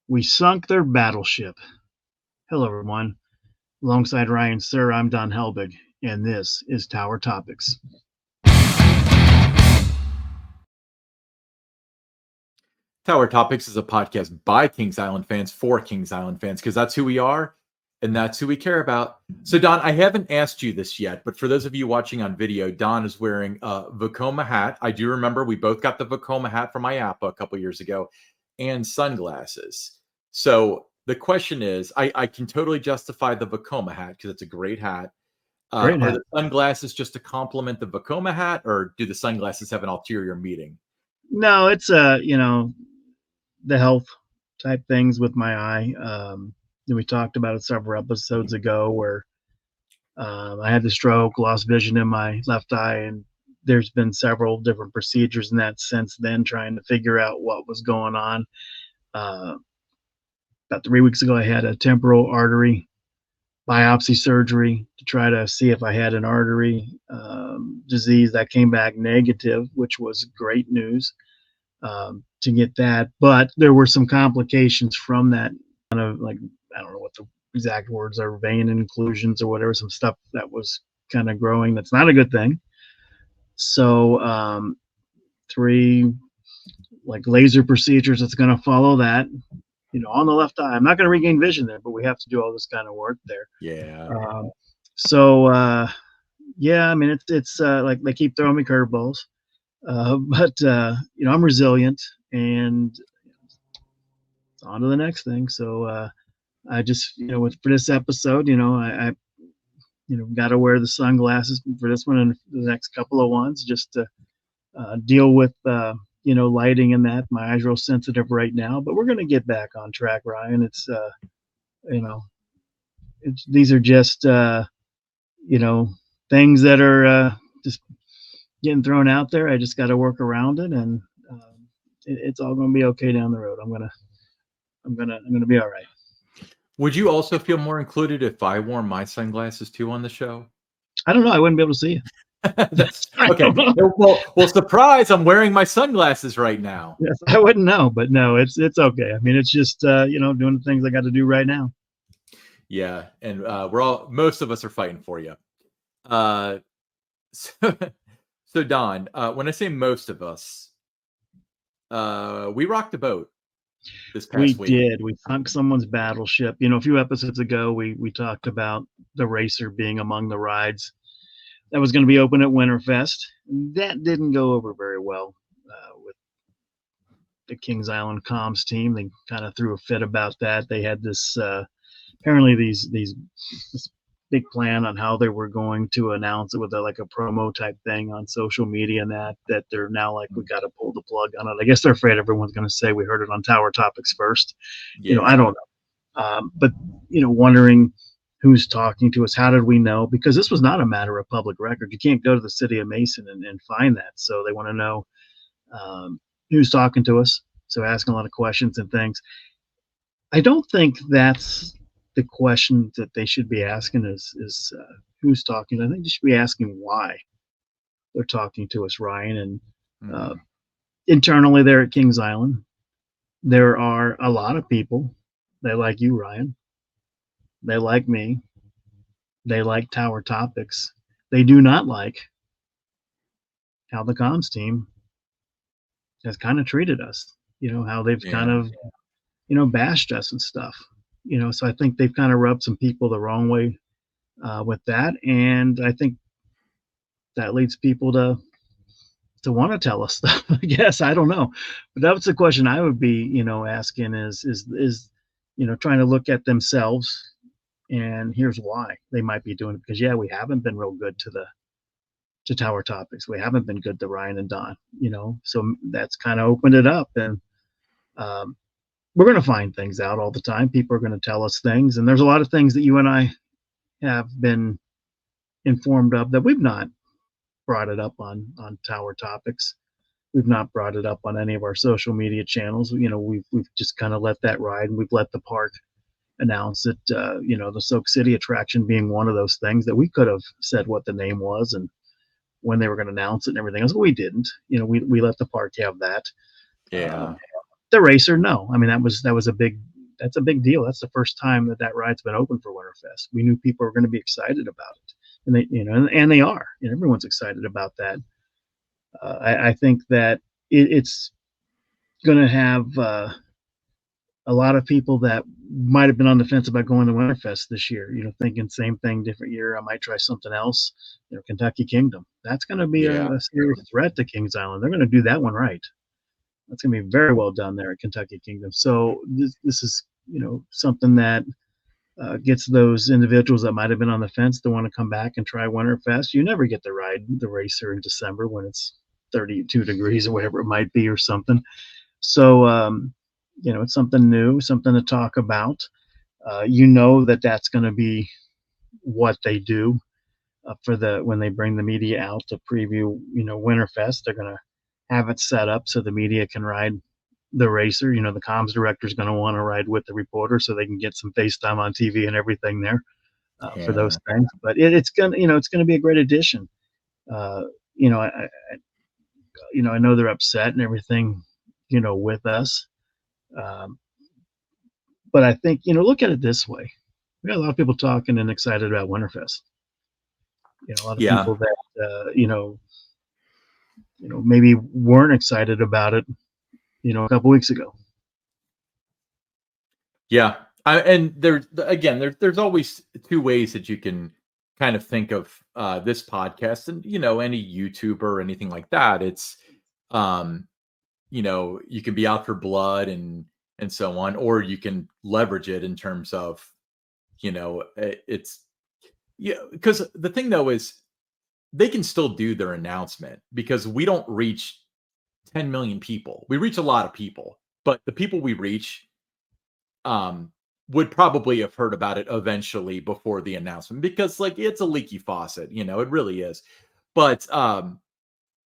We sunk their battleship. Hello, everyone. Alongside Ryan Sir, I'm Don Helbig, and this is Tower Topics. Tower Topics is a podcast by Kings Island fans for Kings Island fans, because that's who we are and that's who we care about. So, Don, I haven't asked you this yet, but for those of you watching on video, Don is wearing a Vekoma hat. I do remember we both got the Vekoma hat from IAPA a couple years ago, and sunglasses. So the question is, I can totally justify the Vekoma hat because it's a great hat. Great Are hat. the sunglasses just to complement the Vekoma hat, or do the sunglasses have an ulterior meaning? No, it's the health type things with my eye. We talked about it several episodes ago where I had the stroke, lost vision in my left eye, and there's been several different procedures in that since then, trying to figure out what was going on. About 3 weeks ago, I had a temporal artery biopsy surgery to try to see if I had an artery disease. That came back negative, which was great news to get that. But there were some complications from that, kind of like, I don't know what the exact words are, vein inclusions or whatever, some stuff that was kind of growing. That's not a good thing. So 3 like laser procedures that's going to follow that. On the left eye. I'm not going to regain vision there, but we have to do all this kind of work there. Yeah. Yeah, I mean, it's like they keep throwing me curveballs, but I'm resilient, and it's on to the next thing. So I just, for this episode, I got to wear the sunglasses for this one and the next couple of ones just to deal with lighting and that. My eyes are real sensitive right now, but we're going to get back on track, Ryan. These are just things that are just getting thrown out there. I just got to work around it, and it's all going to be okay down the road. I'm gonna be all right. Would you also feel more included if I wore my sunglasses too on the show? I don't know. I wouldn't be able to see you. Okay. Well, surprise! I'm wearing my sunglasses right now. Yes, I wouldn't know, but no, it's okay. I mean, it's just doing the things I got to do right now. Yeah, and most of us are fighting for you. So Don, when I say most of us, we rocked the boat this past week. We did. We sunk someone's battleship. A few episodes ago, we talked about the Racer being among the rides that was going to be open at Winterfest. That didn't go over very well with the Kings Island comms team. They kind of threw a fit about that. They had this apparently this big plan on how they were going to announce it with a promo type thing on social media, and that they're now like, we got to pull the plug on it. I guess they're afraid everyone's going to say we heard it on Tower Topics first. Yeah. I don't know. But wondering who's talking to us. How did we know? Because this was not a matter of public record. You can't go to the city of Mason and find that. So they want to know who's talking to us. So asking a lot of questions and things. I don't think that's the question that they should be asking is who's talking. I think they should be asking why they're talking to us, Ryan. And internally there at Kings Island, there are a lot of people. They like you, Ryan. They like me. They like Tower Topics. They do not like how the comms team has kind of treated us. How they've kind of, bashed us and stuff. So I think they've kind of rubbed some people the wrong way with that. And I think that leads people to want to tell us stuff. I guess, I don't know. But that's the question I would be, asking is trying to look at themselves. And here's why they might be doing it, because we haven't been real good to Tower Topics. We haven't been good to Ryan and Don, so that's kind of opened it up. And we're going to find things out all the time. People are going to tell us things, and there's a lot of things that you and I have been informed of that we've not brought it up on Tower Topics. We've not brought it up on any of our social media channels. We've just kind of let that ride, and we've let the park announce it, the Soak City attraction being one of those things that we could have said what the name was and when they were going to announce it and everything else, but we didn't. We let the park have that. Yeah. The Racer, no. I mean, that was a big that's a big deal. That's the first time that ride's been open for Winterfest. We knew people were going to be excited about it, and they are, and everyone's excited about that. I think that it's going to have a lot of people that might have been on the fence about going to Winterfest this year, thinking same thing, different year. I might try something else. Kentucky Kingdom. That's going to be Yeah. a serious threat to Kings Island. They're going to do that one right. That's going to be very well done there at Kentucky Kingdom. So this is something that gets those individuals that might have been on the fence to want to come back and try Winterfest. You never get to ride the racer in December when it's 32 degrees or whatever it might be or something. So it's something new, something to talk about. That's going to be what they do when they bring the media out to preview, Winterfest. They're going to have it set up so the media can ride the racer. The comms director is going to want to ride with the reporter so they can get some FaceTime on TV and everything there for those things. But it's gonna be a great addition. I know they're upset and everything, with us. Um, but I think, look at it this way. We got a lot of people talking and excited about Winterfest. A lot of people that, maybe weren't excited about it, a couple weeks ago. Yeah. And there's always two ways that you can kind of think of this podcast and, any YouTuber or anything like that. It's, you can be out for blood and so on, or you can leverage it in terms of, because the thing though is they can still do their announcement because we don't reach 10 million people. We reach a lot of people, but the people we reach would probably have heard about it eventually before the announcement because it's a leaky faucet, it really is. But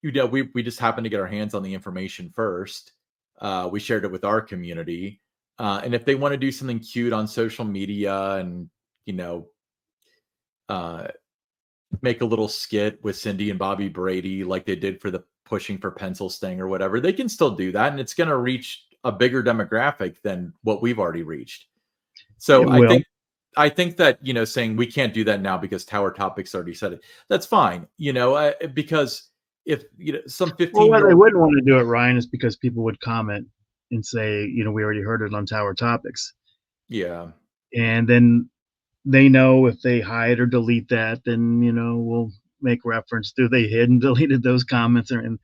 we just happened to get our hands on the information first. We shared it with our community. And if they want to do something cute on social media and, make a little skit with Cindy and Bobby Brady like they did for the pushing for pencil sting or whatever, they can still do that. And it's going to reach a bigger demographic than what we've already reached. So I think that, saying we can't do that now because Tower Topics already said it, that's fine, because if, some 15 why they wouldn't want to do it, Ryan, is because people would comment and say, we already heard it on Tower Topics. Yeah. And then they know if they hide or delete that, then, we'll make reference to they hid and deleted those comments. And,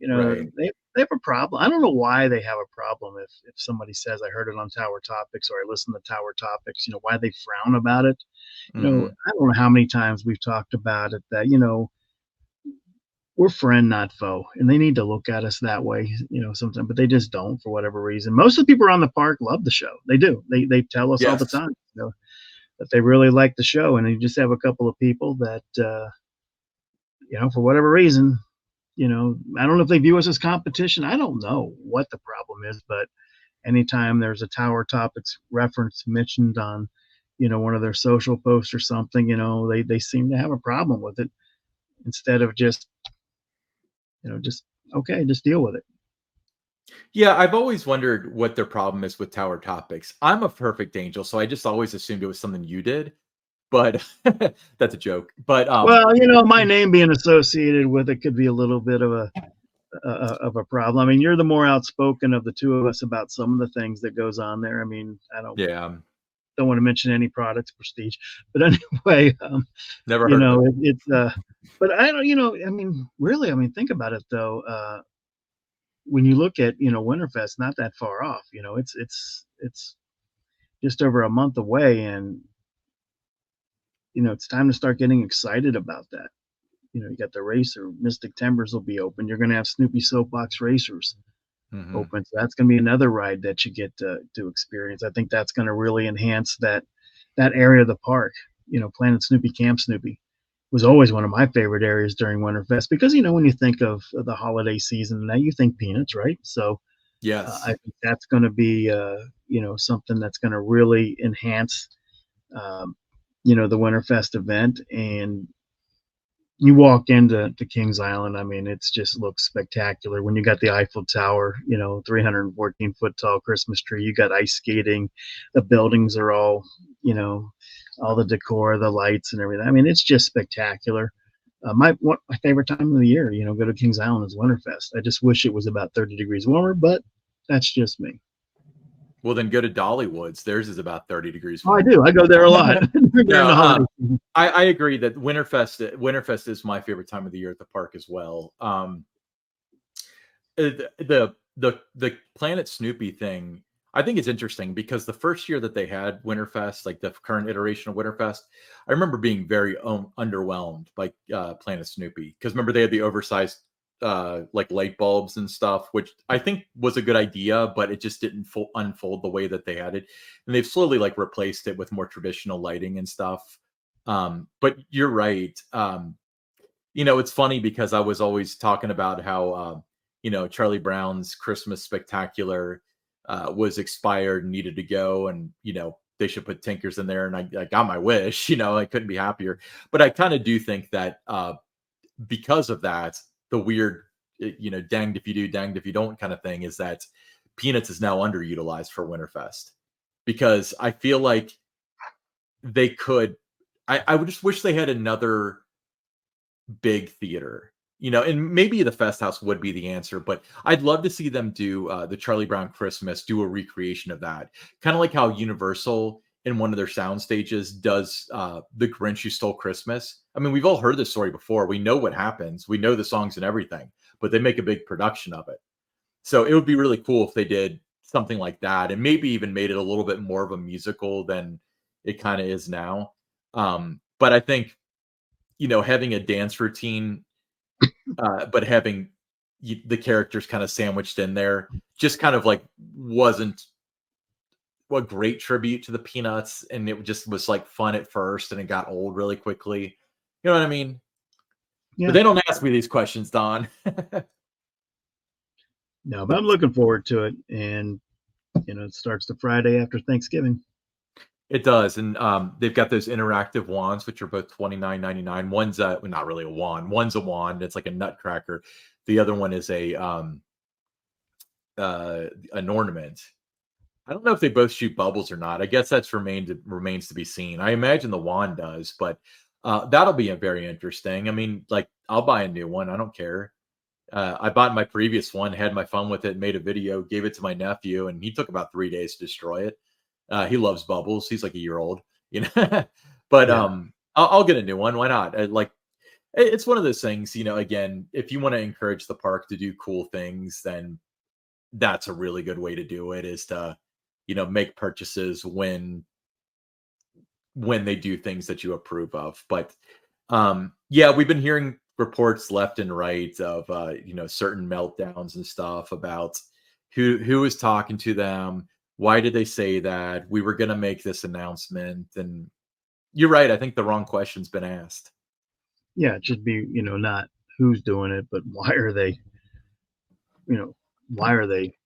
Right. they have a problem. I don't know why they have a problem if somebody says I heard it on Tower Topics or I listened to Tower Topics, why they frown about it. I don't know how many times we've talked about it that, we're friend, not foe, and they need to look at us that way, sometimes, but they just don't for whatever reason. Most of the people around the park love the show. They do. They tell us all the time, that they really like the show, and you just have a couple of people that, for whatever reason, I don't know if they view us as competition. I don't know what the problem is, but anytime there's a Tower Topics reference mentioned on, one of their social posts or something, they seem to have a problem with it instead of just deal with it. Yeah, I've always wondered what their problem is with Tower Topics. I'm a perfect angel, so I just always assumed it was something you did. But that's a joke. But well, my name being associated with it could be a little bit of a problem. I mean, you're the more outspoken of the two of us about some of the things that goes on there. I mean, I don't want to mention any products, prestige, but anyway, never heard it's but I don't, I mean, really, I mean, think about it though. When you look at, Winterfest, not that far off, it's just over a month away, and it's time to start getting excited about that. You got the racer, Mystic Timbers will be open. You're going to have Snoopy Soapbox Racers open. So that's going to be another ride that you get to experience. I think that's going to really enhance that area of the park. Planet Snoopy, Camp Snoopy was always one of my favorite areas during Winterfest because, when you think of the holiday season, now you think peanuts, right? So yes, I think that's going to be, something that's going to really enhance, the Winterfest event. And, you walk into Kings Island, I mean, it's just looks spectacular. When you got the Eiffel Tower, 314-foot tall Christmas tree, you got ice skating, the buildings are all, you know, all the decor, the lights and everything. I mean, it's just spectacular. My favorite time of the year, go to Kings Island is Winterfest. I just wish it was about 30 degrees warmer, but that's just me. Well, then go to Dollywood's. Theirs is about 30 degrees Oh, I warmer. do. I go there a lot during No, the holiday season. I agree that Winterfest is my favorite time of the year at the park as well. The Planet Snoopy thing, I think it's interesting because the first year that they had Winterfest, like the current iteration of Winterfest, I remember being very underwhelmed by Planet Snoopy because remember they had the oversized like light bulbs and stuff, which I think was a good idea, but it just didn't unfold the way that they had it. And they've slowly like replaced it with more traditional lighting and stuff. But you're right. It's funny because I was always talking about how Charlie Brown's Christmas Spectacular was expired and needed to go, and they should put Tinkers in there, and I got my wish. I couldn't be happier. But I kind of do think that because of that, the weird, danged if you do, danged if you don't kind of thing is that Peanuts is now underutilized for Winterfest because I feel like they could. I would just wish they had another big theater, and maybe the Fest House would be the answer, but I'd love to see them do the Charlie Brown Christmas, do a recreation of that, kind of like how Universal in one of their sound stages does the Grinch Who Stole Christmas. I mean, we've all heard this story before. We know what happens. We know the songs and everything, but they make a big production of it. So it would be really cool if they did something like that and maybe even made it a little bit more of a musical than it kind of is now. But I think, having a dance routine, but having the characters kind of sandwiched in there just kind of like wasn't a great tribute to the Peanuts. And it just was like fun at first and it got old really quickly. You know what I mean? Yeah. But they don't ask me these questions, Don. No, but I'm looking forward to it. And, it starts the Friday after Thanksgiving. It does, and they've got those interactive wands, which are both $29.99. One's not really a wand. One's a wand. It's like a nutcracker. The other one is an ornament. I don't know if they both shoot bubbles or not. I guess that's remains to be seen. I imagine the wand does, but that'll be very interesting. I mean, like I'll buy a new one. I don't care. I bought my previous one, had my fun with it, made a video, gave it to my nephew, and he took about 3 days to destroy it. He loves bubbles. He's like a year old, but Yeah. I'll get a new one. Why not? It's one of those things, again, if you want to encourage the park to do cool things, then that's a really good way to do it is to, make purchases when they do things that you approve of. But yeah, we've been hearing reports left and right of certain meltdowns and stuff about who is talking to them. Why did they say that? We were going to make this announcement. And you're right. I think the wrong question's been asked. Yeah, it should be, not who's doing it, but why are they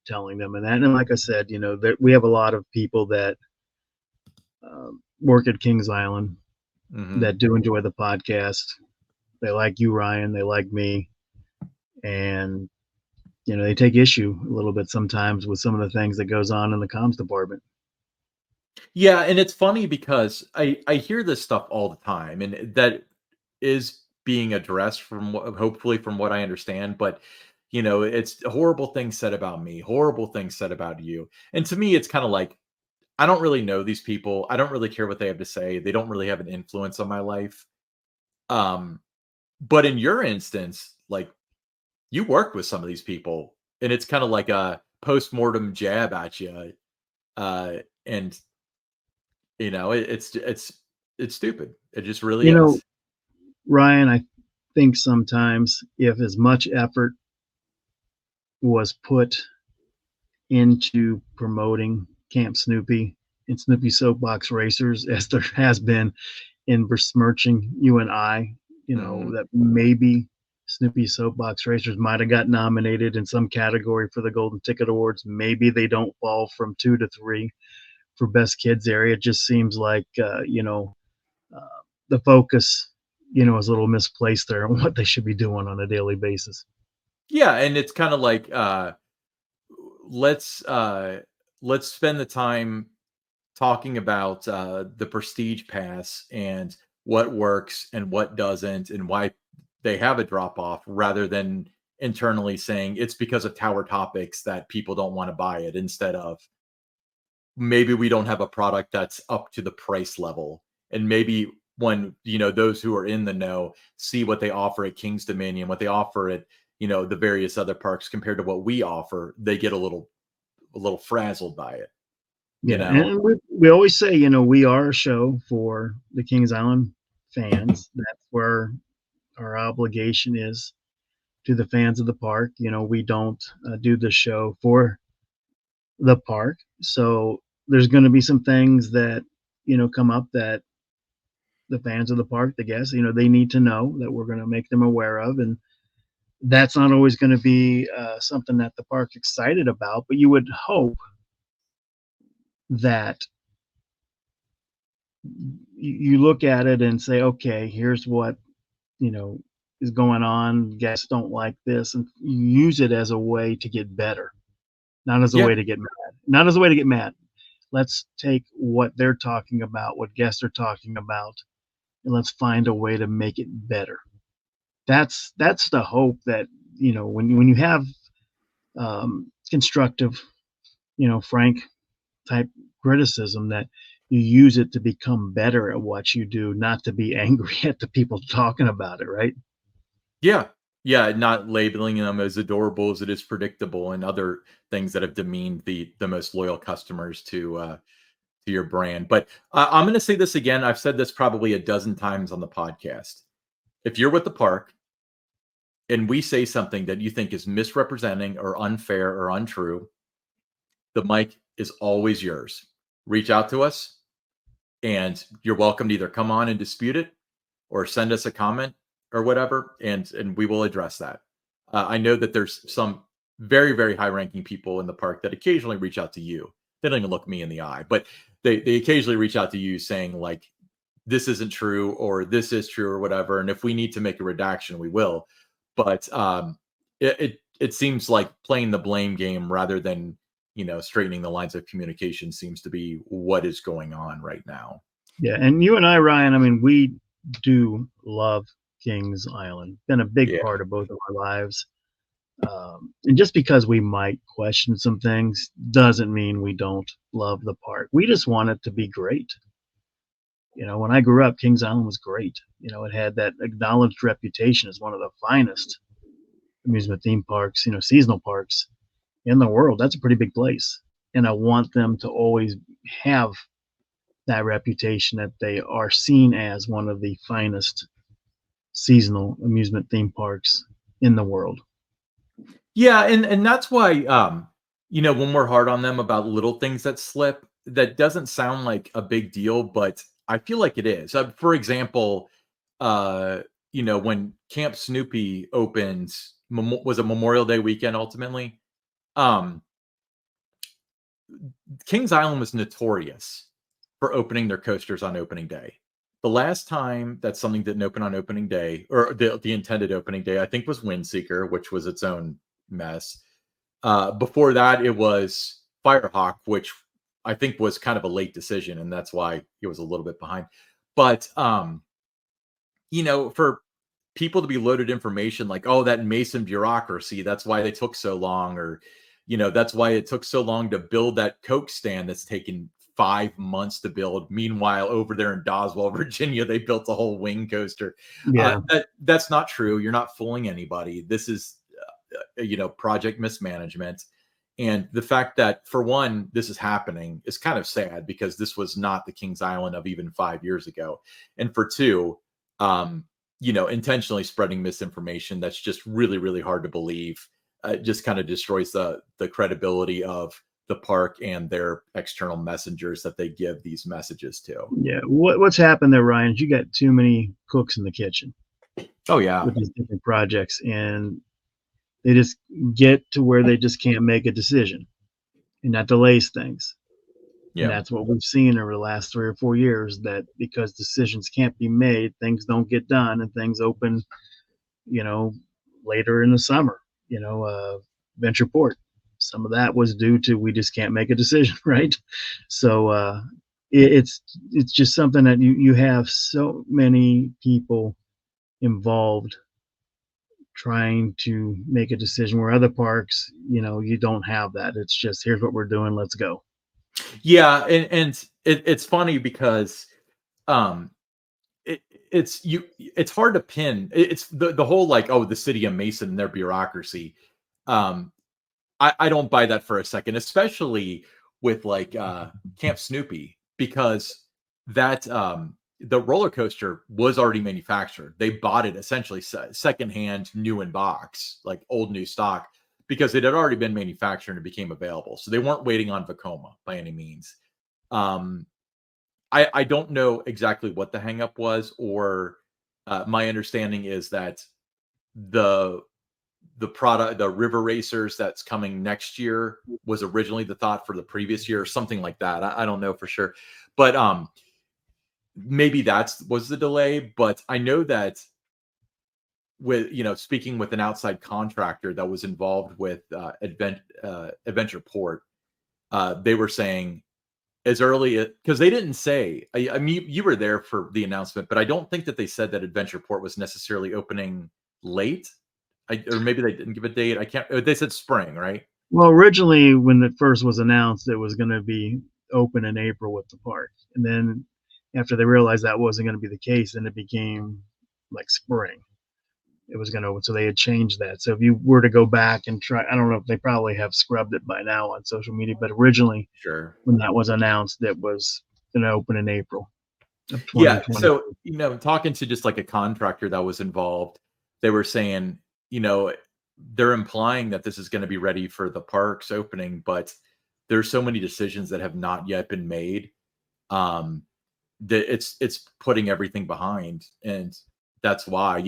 telling them? And like I said, we have a lot of people that work at Kings Island that do enjoy the podcast. They like you, Ryan. They like me. And, they take issue a little bit sometimes with some of the things that goes on in the comms department. Yeah, and it's funny because I hear this stuff all the time, and that is being addressed hopefully from what I understand. But it's horrible things said about me, horrible things said about you, and to me, it's kind of like I don't really know these people. I don't really care what they have to say. They don't really have an influence on my life. But in your instance, like you worked with some of these people, and it's kind of like a post-mortem jab at you, and it's stupid. It just really You know, is. Ryan, I think sometimes if as much effort was put into promoting Camp Snoopy and Snoopy Soapbox Racers as there has been in besmirching you and I, that maybe Snoopy Soapbox Racers might have got nominated in some category for the Golden Ticket Awards. Maybe they don't fall from 2 to 3 for Best Kids area. It just seems like, the focus is a little misplaced there on what they should be doing on a daily basis. Yeah, and it's kind of like let's let's spend the time talking about the prestige pass and what works and what doesn't and why they have a drop off rather than internally saying it's because of Tower Topics that people don't want to buy it, instead of maybe we don't have a product that's up to the price level. And maybe when, those who are in the know see what they offer at King's Dominion, what they offer at, the various other parks compared to what we offer, they get a little frazzled by it, you Yeah, know? and we always say, we are a show for the Kings Island fans. That's where our obligation is to the fans of the park. We don't do the show for the park. So there's going to be some things that, come up that the fans of the park, the guests, they need to know that we're going to make them aware of. And that's not always going to be something that the park's excited about, but you would hope that you look at it and say, okay, here's what, you know, is going on. Guests don't like this, and you use it as a way to get better, not as a Yeah. way to get mad. Not as a way to get mad. Let's take what they're talking about, what guests are talking about, and let's find a way to make it better. That's the hope that when you have constructive, frank type criticism, that you use it to become better at what you do, not to be angry at the people talking about it, right? Yeah. Yeah, not labeling them as adorable as it is predictable and other things that have demeaned the most loyal customers to your brand. But I'm going to say this again. I've said this probably a dozen times on the podcast. If you're with the park and we say something that you think is misrepresenting or unfair or untrue, the mic is always yours. Reach out to us, and you're welcome to either come on and dispute it or send us a comment or whatever, and we will address that. I know that there's some very, very high ranking people in the park that occasionally reach out to you. They don't even look me in the eye, but they occasionally reach out to you saying like, this isn't true or this is true or whatever. And if we need to make a redaction, we will. But it seems like playing the blame game rather than straightening the lines of communication seems to be what is going on right now. Yeah, and you and I, Ryan, I mean, we do love Kings Island. Been a big Yeah. part of both of our lives. And just because we might question some things doesn't mean we don't love the park. We just want it to be great. When I grew up, Kings Island was great. It had that acknowledged reputation as one of the finest amusement theme parks, seasonal parks in the world. That's a pretty big place. And I want them to always have that reputation, that they are seen as one of the finest seasonal amusement theme parks in the world. Yeah, and that's why when we're hard on them about little things that slip, that doesn't sound like a big deal, but I feel like it is. For example, when Camp Snoopy opened, was a Memorial Day weekend ultimately. Um, Kings Island was notorious for opening their coasters on opening day. The last time that something didn't open on opening day, or the intended opening day, I think was Windseeker, which was its own mess. Before that, it was Firehawk, which I think was kind of a late decision, and that's why it was a little bit behind. But for people to be loaded information like, oh, that Mason bureaucracy, that's why they took so long, or that's why it took so long to build that Coke stand that's taken 5 months to build. Meanwhile, over there in Doswell, Virginia, they built a whole wing coaster. Yeah, That's not true. You're not fooling anybody. This is project mismanagement. And the fact that, for one, this is happening is kind of sad, because this was not the Kings Island of even 5 years ago. And for two, intentionally spreading misinformation that's just really, really hard to believe. Just kind of destroys the credibility of the park and their external messengers that they give these messages to. yeah. What's happened there, Ryan, is you got too many cooks in the kitchen Oh yeah. with these different projects, and they just get to where they just can't make a decision, and that delays things. And Yeah. that's what we've seen over the last 3 or 4 years, that because decisions can't be made, things don't get done, and things open, you know, later in the summer, Ventureport. Some of that was due to we just can't make a decision, right? So it's just something that you have so many people involved trying to make a decision, where other parks, you don't have that. It's just, here's what we're doing, let's go. Yeah, and it's funny because um it, it's hard to pin. It's the whole like, oh, the city of Mason and their bureaucracy. Um I don't buy that for a second, especially with like Camp Snoopy, because that the roller coaster was already manufactured. They bought it essentially secondhand, new in box, like old new stock, because it had already been manufactured and it became available. So they weren't waiting on Vekoma by any means. Um, I don't know exactly what the hangup was, or my understanding is that the the River Racers that's coming next year was originally the thought for the previous year or something like that. I don't know for sure, but maybe that's was the delay. But I know that with speaking with an outside contractor that was involved with Adventure Port, they were saying as early because they didn't say. I mean, you were there for the announcement, but I don't think that they said that Adventure Port was necessarily opening late. Or maybe they didn't give a date. I can't. They said spring, right? Well, originally, when it first was announced, it was going to be open in April with the park. And then after they realized that wasn't going to be the case, then it became like spring. It was going to, so they had changed that. So if you were to go back and try, I don't know if they probably have scrubbed it by now on social media, but originally Sure. when that was announced, it was going to open in April of Yeah. 2020. So, talking to just like a contractor that was involved, they were saying, they're implying that this is going to be ready for the parks opening, but there's so many decisions that have not yet been made. Um, that it's putting everything behind. And that's why,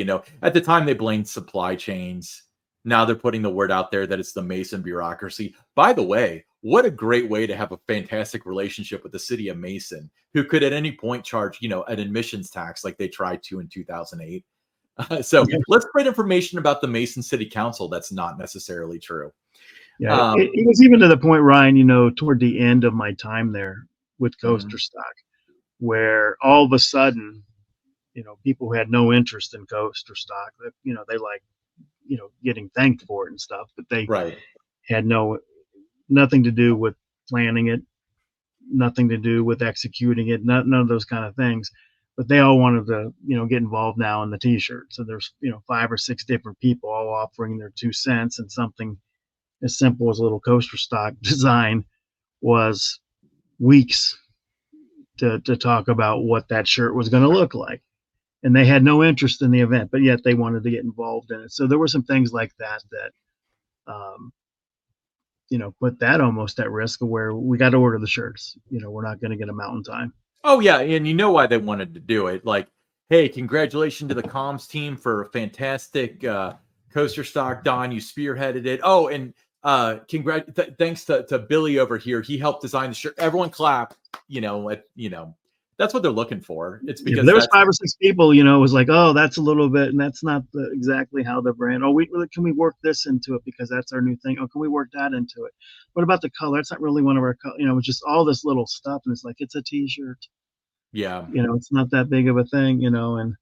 at the time they blamed supply chains. Now they're putting the word out there that it's the Mason bureaucracy. By the way, what a great way to have a fantastic relationship with the city of Mason, who could at any point charge, an admissions tax like they tried to in 2008. So Yeah, let's spread information about the Mason City Council that's not necessarily true. yeah. Um, It was even to the point, Ryan, toward the end of my time there with Coaster mhm, Stock, where all of a sudden, people who had no interest in Coaster Stock, they like, getting thanked for it and stuff, but they right. had nothing to do with planning it, nothing to do with executing it, none of those kind of things. But they all wanted to, get involved now in the T-shirt. So there's, 5 or 6 different people all offering their 2 cents, and something as simple as a little coaster stock design was weeks to talk about what that shirt was going to look like. And they had no interest in the event, but yet they wanted to get involved in it. So there were some things like that, put that almost at risk, of where we got to order the shirts. We're not going to get a mountain time. Oh yeah, and you know why they wanted to do it. Like, hey, congratulations to the comms team for a fantastic coaster stock. Don, you spearheaded it. Oh, and thanks to Billy over here. He helped design the shirt. Everyone clap. That's what they're looking for. It's Yeah, but because there was that's 5 or 6 people. It was like, oh, that's a little bit, and that's not exactly how the brand. Oh, can we work this into it because that's our new thing? Oh, can we work that into it? What about the color? It's not really one of our color. It's just all this little stuff, and it's like it's a T-shirt. yeah. It's not that big of a thing. And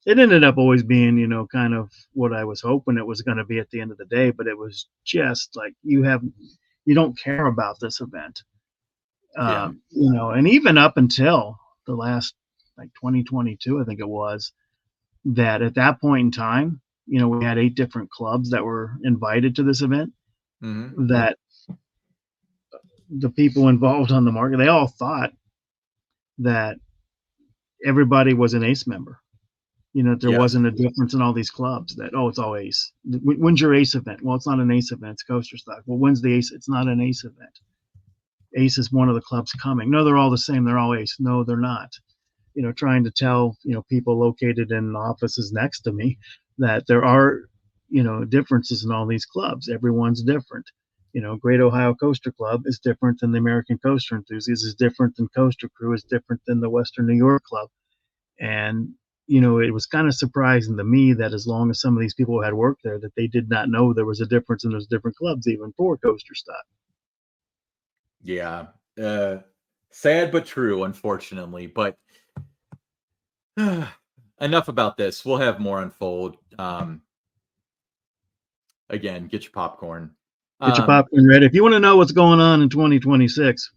it ended up always being, kind of what I was hoping it was going to be at the end of the day. But it was just like you don't care about this event, Yeah. and even up until the last, like, 2022, I think it was, that at that point in time, we had 8 different clubs that were invited to this event. Hmm. That the people involved on the market, they all thought that everybody was an ACE member. There Yeah. wasn't a difference in all these clubs, that, oh, it's all ACE. When's your ACE event? Well, it's not an ACE event, it's coaster stock. Well, when's the ACE? It's not an ACE event. ACE is one of the clubs coming. No, they're all the same. They're all ACE. No, they're not. Trying to tell, people located in offices next to me that there are, differences in all these clubs. Everyone's different. Great Ohio Coaster Club is different than the American Coaster Enthusiasts, is different than Coaster Crew, is different than the Western New York Club. And, it was kind of surprising to me that as long as some of these people had worked there, that they did not know there was a difference in those different clubs, even for coaster stock. Yeah. Sad but true, unfortunately. But enough about this. We'll have more unfold. Again, get your popcorn. Get your popcorn ready. If you want to know what's going on in 2026,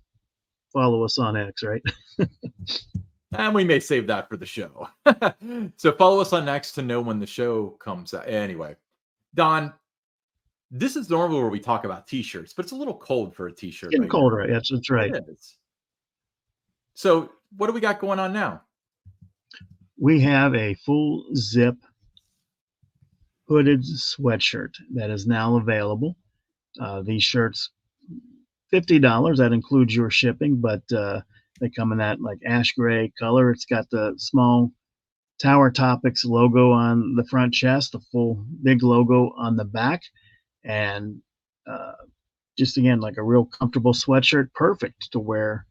follow us on X, right? And we may save that for the show. So follow us on X to know when the show comes out. Anyway, Don, this is normally where we talk about t-shirts, but it's a little cold for a t-shirt. It's getting colder, right? That's right. It is. So what do we got going on now? We have a full zip hooded sweatshirt that is now available. These shirts, $50. That includes your shipping, but they come in that like ash gray color. It's got the small Tower Topics logo on the front chest, the full big logo on the back, and just again like a real comfortable sweatshirt, perfect to wear,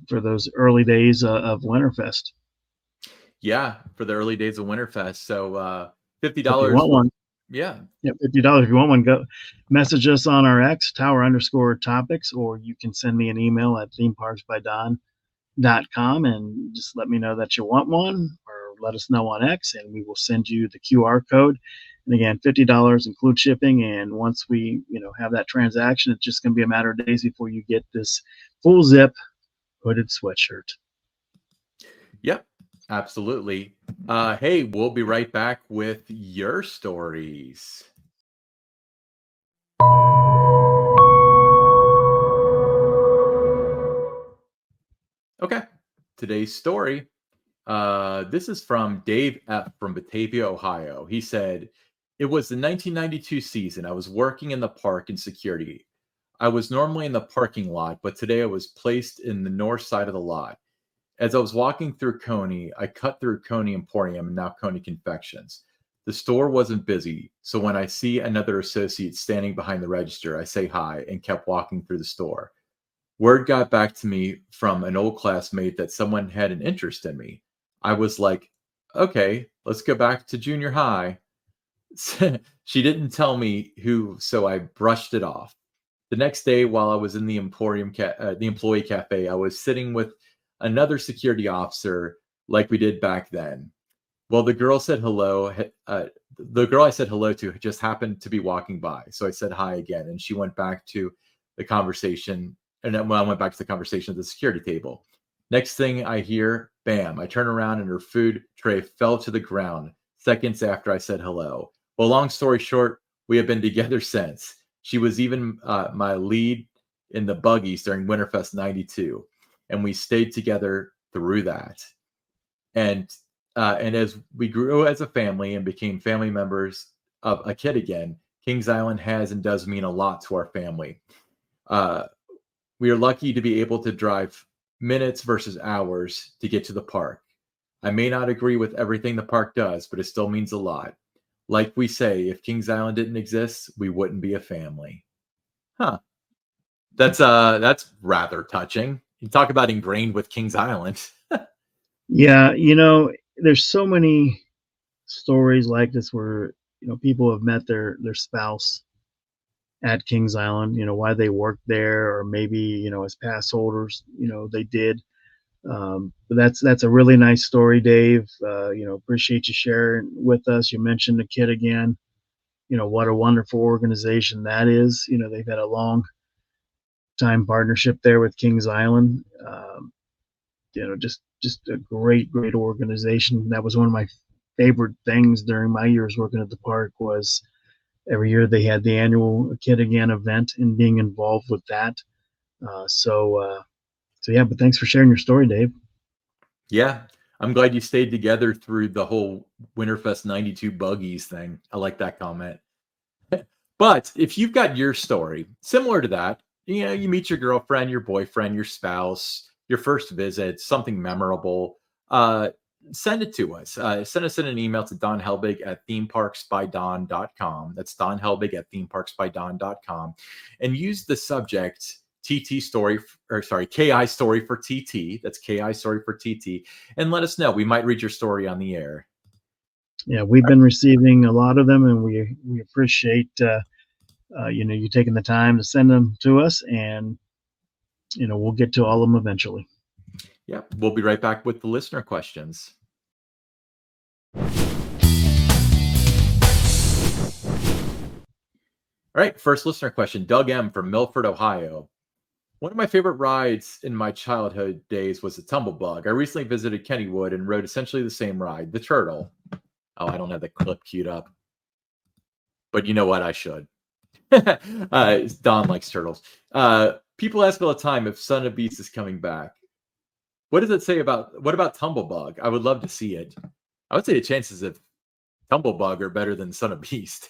for those early days of Winterfest. Yeah, for the early days of Winterfest. So $50. If you want one, yeah, $50. If you want one, go message us on our X Tower_Topics, or you can send me an email at themeparksbydon.com and just let me know that you want one, or let us know on X, and we will send you the QR code. And again, $50 includes shipping. And once we, have that transaction, it's just going to be a matter of days before you get this full zip hooded sweatshirt. Yep, absolutely. Hey, we'll be right back with your stories. Okay, today's story. This is from Dave F. from Batavia, Ohio. He said, "It was the 1992 season. I was working in the park in security. I was normally in the parking lot, but today I was placed in the north side of the lot. As I was walking through Coney, I cut through Coney Emporium and now Coney Confections. The store wasn't busy, so when I see another associate standing behind the register, I say hi and kept walking through the store. Word got back to me from an old classmate that someone had an interest in me. I was like, okay, let's go back to junior high. She didn't tell me who, so I brushed it off. The next day, while I was in the Emporium, the employee cafe, I was sitting with another security officer like we did back then. Well, the girl said hello. The girl I said hello to just happened to be walking by, so I said hi again, and she went back to the conversation. And then when I went back to the conversation at the security table, next thing I hear, bam! I turn around and her food tray fell to the ground seconds after I said hello. Well, long story short, we have been together since. She was even my lead in the buggies during Winterfest '92, and we stayed together through that. And as we grew as a family and became family members of a kid again, Kings Island has and does mean a lot to our family. We are lucky to be able to drive minutes versus hours to get to the park. I may not agree with everything the park does, but it still means a lot. Like we say, if Kings Island didn't exist, we wouldn't be a family." Huh. That's rather touching. You talk about ingrained with Kings Island. Yeah, there's so many stories like this where people have met their spouse at Kings Island, why they worked there, or maybe as pass holders, they did. But that's a really nice story, Dave. Appreciate you sharing with us. You mentioned the kid again. What a wonderful organization that is. They've had a long time partnership there with Kings Island. Just a great organization. That was one of my favorite things during my years working at the park. Was every year they had the annual Kid Again event, and being involved with that. So yeah, but thanks for sharing your story, Dave. Yeah, I'm glad you stayed together through the whole Winterfest '92 buggies thing. I like that comment. But if you've got your story similar to that, you meet your girlfriend, your boyfriend, your spouse, your first visit, something memorable, send it to us. Send us in an email to Don Helbig at themeparksbydon.com. That's Don Helbig at themeparksbydon.com. And use the subject TT story, or sorry, KI story for TT. That's KI story for TT. And let us know. We might read your story on the air. Yeah, we've been receiving a lot of them, and we appreciate you taking the time to send them to us, and we'll get to all of them eventually. Yeah, we'll be right back with the listener questions. All right, first listener question, Doug M. from Milford, Ohio. One of my favorite rides in my childhood days was the Tumblebug. I recently visited Kennywood and rode essentially the same ride, the Turtle. Oh, I don't have the clip queued up. But you know what? I should. Don likes turtles. People ask all the time if Son of Beast is coming back. What does it say about, what about Tumblebug? I would love to see it. I would say the chances of Tumblebug are better than Son of Beast.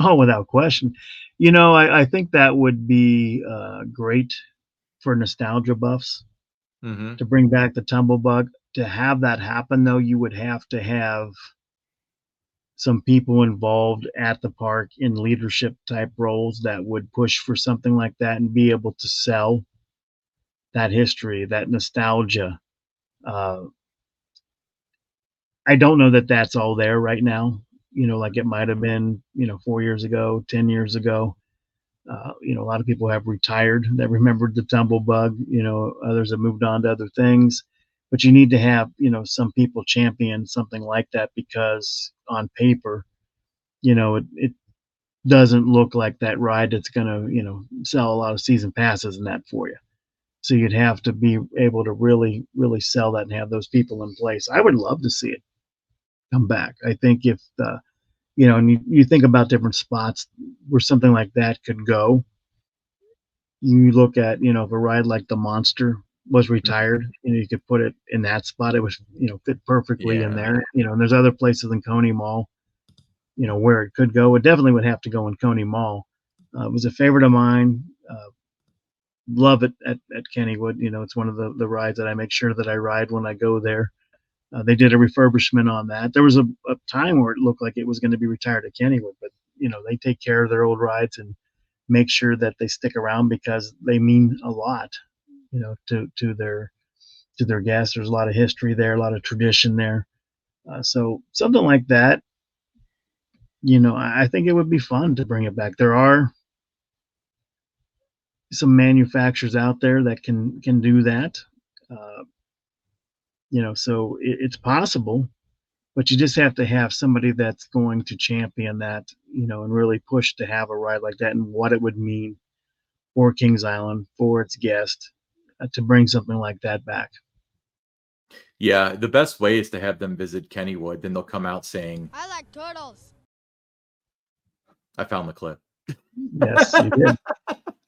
Oh, without question. I think that would be great for nostalgia buffs to bring back the Tumblebug. To have that happen, though, you would have to have some people involved at the park in leadership type roles that would push for something like that and be able to sell that history, that nostalgia. I don't know that that's all there right now, like it might have been, 4 years ago, 10 years ago. A lot of people have retired that remembered the Tumblebug, others have moved on to other things. But you need to have, some people champion something like that, because on paper, it doesn't look like that ride that's going to, sell a lot of season passes and that for you. So you'd have to be able to really, really sell that and have those people in place. I would love to see it come back. I think if and you think about different spots where something like that could go. You look at, if a ride like the Monster was retired, you could put it in that spot. It was, fit perfectly in there. And there's other places in Coney Mall, where it could go. It definitely would have to go in Coney Mall. It was a favorite of mine. Love it at Kennywood. It's one of the rides that I make sure that I ride when I go there. They did a refurbishment on that. There was a time where it looked like it was going to be retired at Kennywood, but they take care of their old rides and make sure that they stick around, because they mean a lot, to their guests. There's a lot of history there, a lot of tradition there. So something like that, I think it would be fun to bring it back. There are some manufacturers out there that can do that. So it's possible, but you just have to have somebody that's going to champion that, and really push to have a ride like that and what it would mean for Kings Island, for its guest, to bring something like that back. Yeah, the best way is to have them visit Kennywood. Then they'll come out saying, I like turtles. I found the clip. Yes, you did.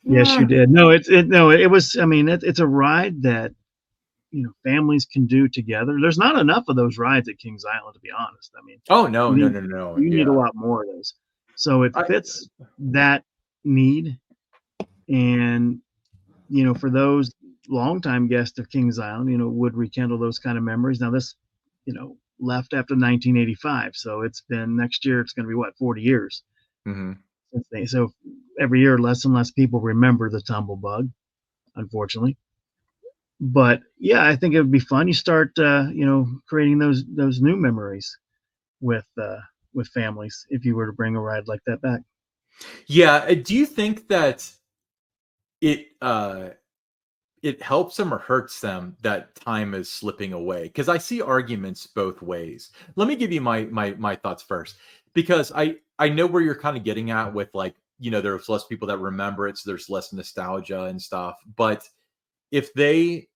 Yes, you did. No, it was, it's a ride that, families can do together. There's not enough of those rides at Kings Island, to be honest. Oh, no. You need a lot more of those. So it fits that need. And, for those longtime guests of Kings Island, would rekindle those kind of memories. Now this, left after 1985. So it's been, next year, it's going to be 40 years. So every year, less and less people remember the Tumblebug, unfortunately. But yeah, I think it would be fun. You start, creating those new memories with families if you were to bring a ride like that back. Yeah. Do you think that it helps them or hurts them that time is slipping away? Because I see arguments both ways. Let me give you my thoughts first, because I know where you're kind of getting at with, like, there's less people that remember it, so there's less nostalgia and stuff. But if they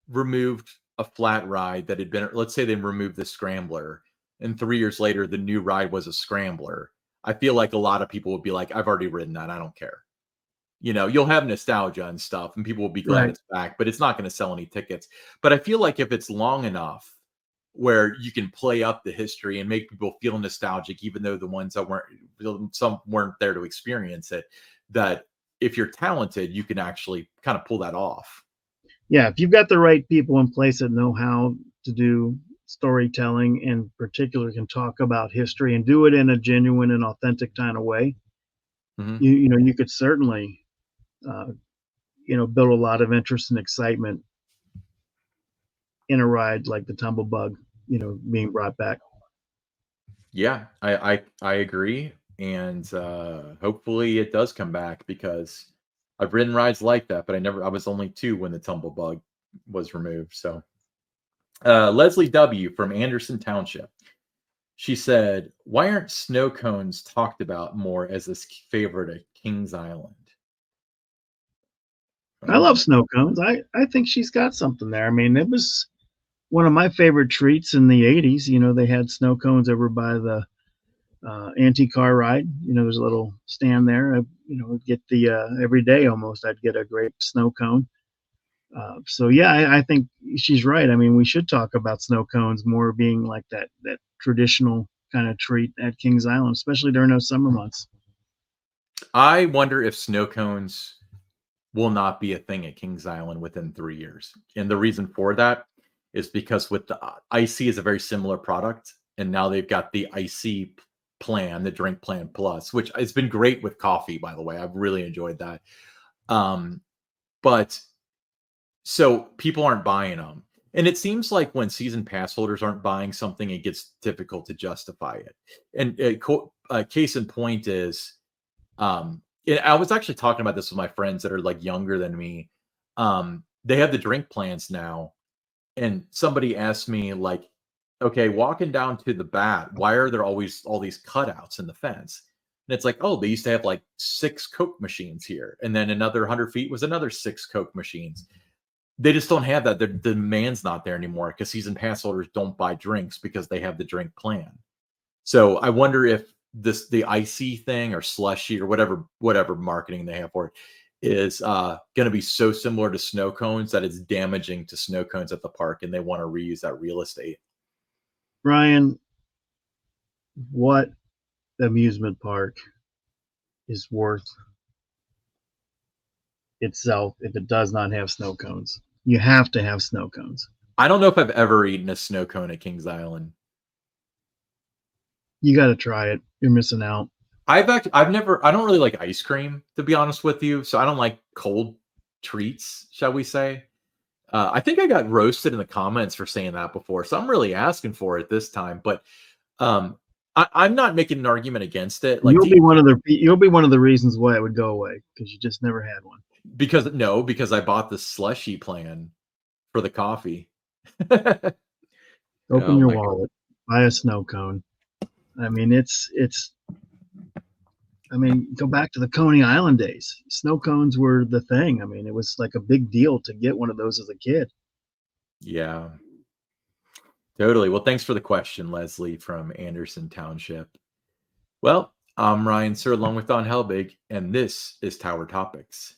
removed a flat ride that had been, let's say they removed the Scrambler, and 3 years later the new ride was a Scrambler, I feel like a lot of people would be like, I've already ridden that, I don't care. You'll have nostalgia and stuff, and people will be glad it's back, but it's not going to sell any tickets. But I feel like if it's long enough where you can play up the history and make people feel nostalgic, even though the ones that some weren't there to experience it, that if you're talented, you can actually kind of pull that off. Yeah, if you've got the right people in place that know how to do storytelling in particular can talk about history and do it in a genuine and authentic kind of way, Mhm. you could certainly uh, build a lot of interest and excitement in a ride like the Tumblebug, being brought back. Yeah, I agree, and hopefully it does come back because I've ridden rides like that, but I was only 2 when the Tumblebug was removed. So, Leslie W. from Anderson Township, she said, "Why aren't snow cones talked about more as this favorite at Kings Island?" I love Oh, snow cones. I think she's got something there. I mean, it was one of my favorite treats in the '80s. They had snow cones over by the antique car ride. There's a little stand there. Would get the every day almost. I'd get a grape snow cone. So yeah, I think she's right. I mean, we should talk about snow cones more being like that traditional kind of treat at Kings Island, especially during those summer months. I wonder if snow cones will not be a thing at Kings Island within 3 years. And the reason for that is because with the Icy is a very similar product, and now they've got the Icy plan, the drink plan plus, which has been great with coffee, by the way. I've really enjoyed that. Um, but so people aren't buying them. And it seems like when season pass holders aren't buying something, it gets difficult to justify it. And case in point is I was actually talking about this with my friends that are like younger than me. They have the drink plans now, and somebody asked me like, "Okay, walking down to the bat, why are there always all these cutouts in the fence?" And it's like, "Oh, they used to have like 6 Coke machines here, and then another 100 feet was another 6 Coke machines." They just don't have that. The demand's not there anymore because season pass holders don't buy drinks because they have the drink plan. So I wonder if the icy thing or slushy or whatever marketing they have for it is going to be so similar to snow cones that it's damaging to snow cones at the park, and they want to reuse that real estate. Ryan, what amusement park is worth itself if it does not have snow cones? You have to have snow cones. I don't know if I've ever eaten a snow cone at Kings Island. You got to try it. You're missing out. I don't really like ice cream, to be honest with you, so I don't like cold treats, shall we say. I think I got roasted in the comments for saying that before, so I'm really asking for it this time. But um, I'm not making an argument against it. Like, You'll be one of the reasons why it would go away because you just never had one. because I bought the slushy plan for the coffee. Open Oh your my god. wallet, buy a snow cone. I mean, it's. I mean, go back to the Coney Island days. Snow cones were the thing. I mean, it was like a big deal to get one of those as a kid. Yeah, totally. Well, thanks for the question, Leslie from Anderson Township. Well, I'm Ryan Sir along with Don Helbig, and this is Tower Topics.